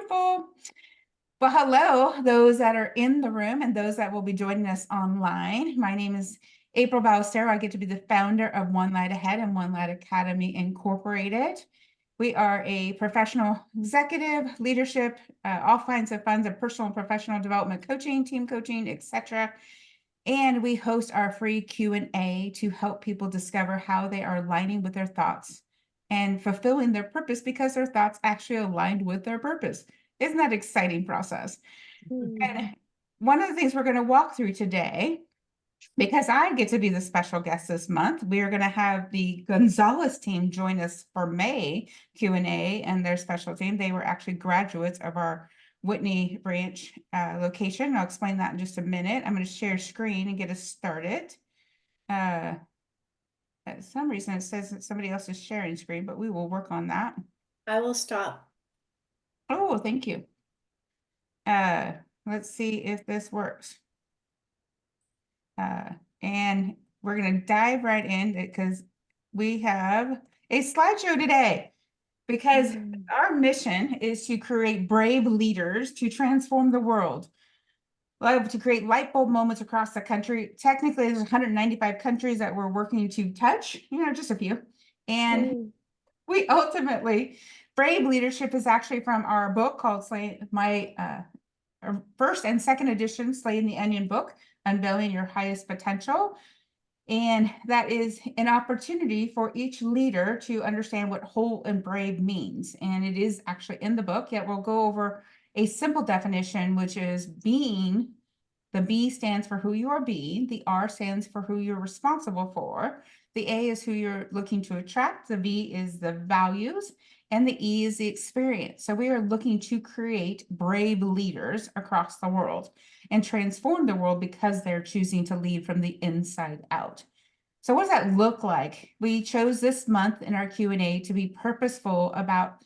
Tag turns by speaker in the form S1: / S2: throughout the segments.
S1: Beautiful. Well, hello, those that are in the room and those that will be joining us online. My name is April Ballestero. I get to be the founder of One Light Ahead and One Light Academy Incorporated. We are a professional executive leadership, all kinds of funds of personal and professional development coaching, team coaching, etc. And we host our free Q&A to help people discover how they are aligning with their thoughts and fulfilling their purpose because their thoughts actually aligned with their purpose. Isn't that an exciting process? And one of the things we're going to walk through today, because I get to be the special guest this month, we are going to have the Gonzalez team join us for May Q&A and their special team. They were actually graduates of our Whitney branch location. I'll explain that in just a minute. I'm going to share screen and get us started. For some reason it says that somebody else is sharing screen, but we will work on that.
S2: I will stop.
S1: Oh, thank you. Let's see if this works. And we're going to dive right in because we have a slideshow today. Because our mission is to create brave leaders to transform the world. To create light bulb moments across the country. Technically, there's 195 countries that we're working to touch, just a few. And we ultimately, brave leadership is actually from our book called first and second edition, Slaying the Onion book, Unveiling Your Highest Potential. And that is an opportunity for each leader to understand what whole and brave means. And it is actually in the book, yet we'll go over a simple definition, which is being. The B stands for who you are being. The R stands for who you're responsible for. The A is who you're looking to attract. The V is the values. And the E is the experience. So we are looking to create brave leaders across the world and transform the world because they're choosing to lead from the inside out. So what does that look like? We chose this month in our Q&A to be purposeful about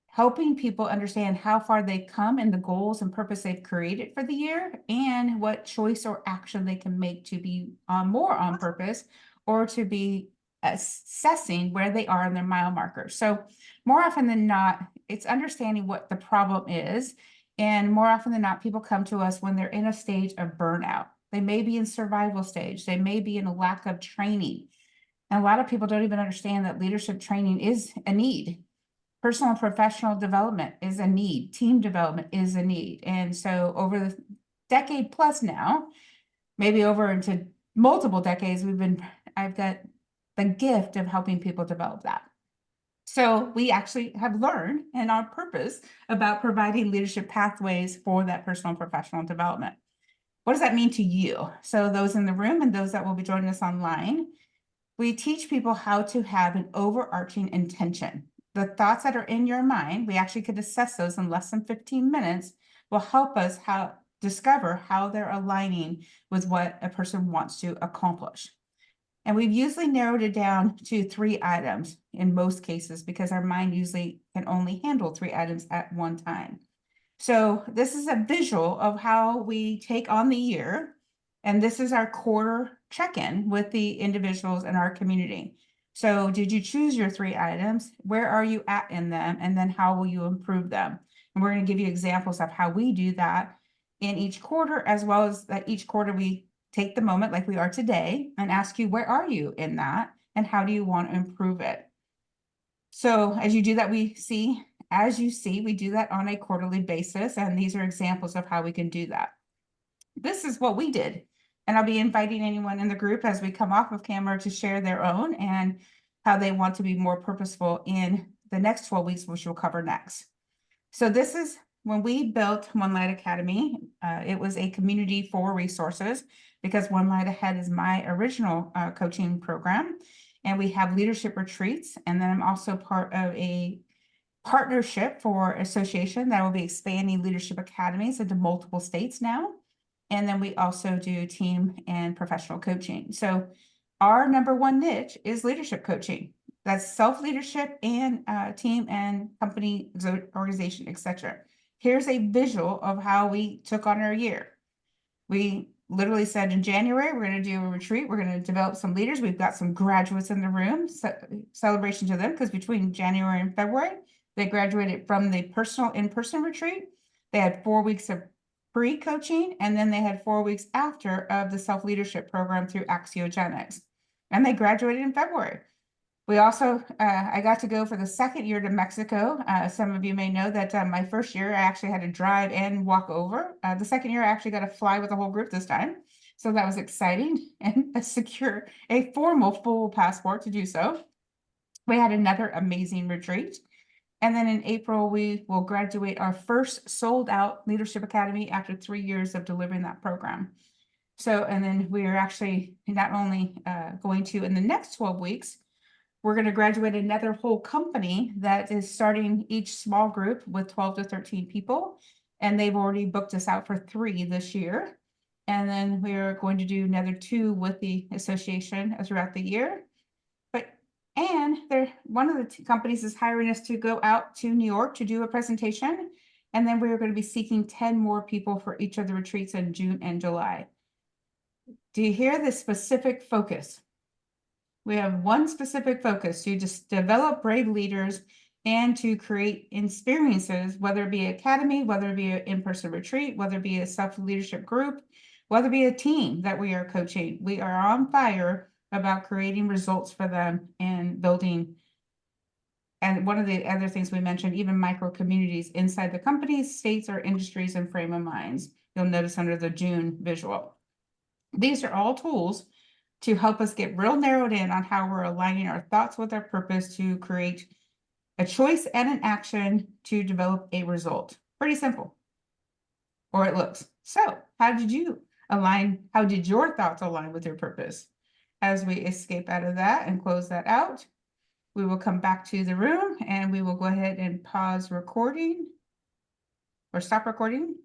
S1: helping people understand how far they come and the goals and purpose they've created for the year and what choice or action they can make to be more on purpose or to be assessing where they are in their mile markers. So more often than not, it's understanding what the problem is. And more often than not, people come to us when they're in a stage of burnout. They may be in survival stage. They may be in a lack of training. And a lot of people don't even understand that leadership training is a need. Personal and professional development is a need. Team development is a need. And so over the decade plus now, maybe over into multiple decades, I've got the gift of helping people develop that. So we actually have learned and our purpose about providing leadership pathways for that personal and professional development. What does that mean to you? So those in the room and those that will be joining us online, we teach people how to have an overarching intention. The thoughts that are in your mind, we actually could assess those in less than 15 minutes, will help us discover how they're aligning with what a person wants to accomplish. And we've usually narrowed it down to 3 items in most cases because our mind usually can only handle 3 items at one time. So this is a visual of how we take on the year. And this is our quarter check-in with the individuals in our community. So did you choose your 3 items? Where are you at in them? And then how will you improve them? And we're going to give you examples of how we do that in each quarter, as well as that each quarter we take the moment like we are today and ask you, where are you in that? And how do you want to improve it? So as you do that, we do that on a quarterly basis. And these are examples of how we can do that. This is what we did. And I'll be inviting anyone in the group as we come off of camera to share their own and how they want to be more purposeful in the next 12 weeks, which we'll cover next. So this is when we built One Light Academy. It was a community for resources because One Light Ahead is my original coaching program. And we have leadership retreats. And then I'm also part of a partnership for association that will be expanding leadership academies into multiple states now. And then we also do team and professional coaching. So our number one niche is leadership coaching. That's self-leadership and team and company, organization, etc. Here's a visual of how we took on our year. We literally said in January, we're going to do a retreat. We're going to develop some leaders. We've got some graduates in the room. Celebration to them because between January and February, They graduated from the personal in-person retreat. They had 4 weeks of pre-coaching, and then they had 4 weeks after of the self-leadership program through Axiogenics. And they graduated in February. We also, I got to go for the second year to Mexico. Some of you may know that my first year, I actually had to drive and walk over. The second year, I actually got to fly with the whole group this time. So that was exciting and secure a formal full passport to do so. We had another amazing retreat. And then in April, we will graduate our first sold out Leadership Academy after 3 years of delivering that program. So, and then we are actually not only going to, in the next 12 weeks, we're going to graduate another whole company that is starting each small group with 12 to 13 people. And they've already booked us out for 3 this year. And then we're going to do another 2 with the association throughout the year. And one of the companies is hiring us to go out to New York to do a presentation. And then we're going to be seeking 10 more people for each of the retreats in June and July. Do you hear the specific focus? We have one specific focus to just develop brave leaders and to create experiences, whether it be academy, whether it be an in-person retreat, whether it be a self-leadership group, whether it be a team that we are coaching. We are on fire about creating results for them and building. And one of the other things we mentioned, even micro communities inside the companies, states, or industries and frame of minds. You'll notice under the June visual. These are all tools to help us get real narrowed in on how we're aligning our thoughts with our purpose to create a choice and an action to develop a result. Pretty simple. Or it looks. So how did you align? How did your thoughts align with your purpose? As we escape out of that and close that out, we will come back to the room and we will go ahead and pause recording or stop recording.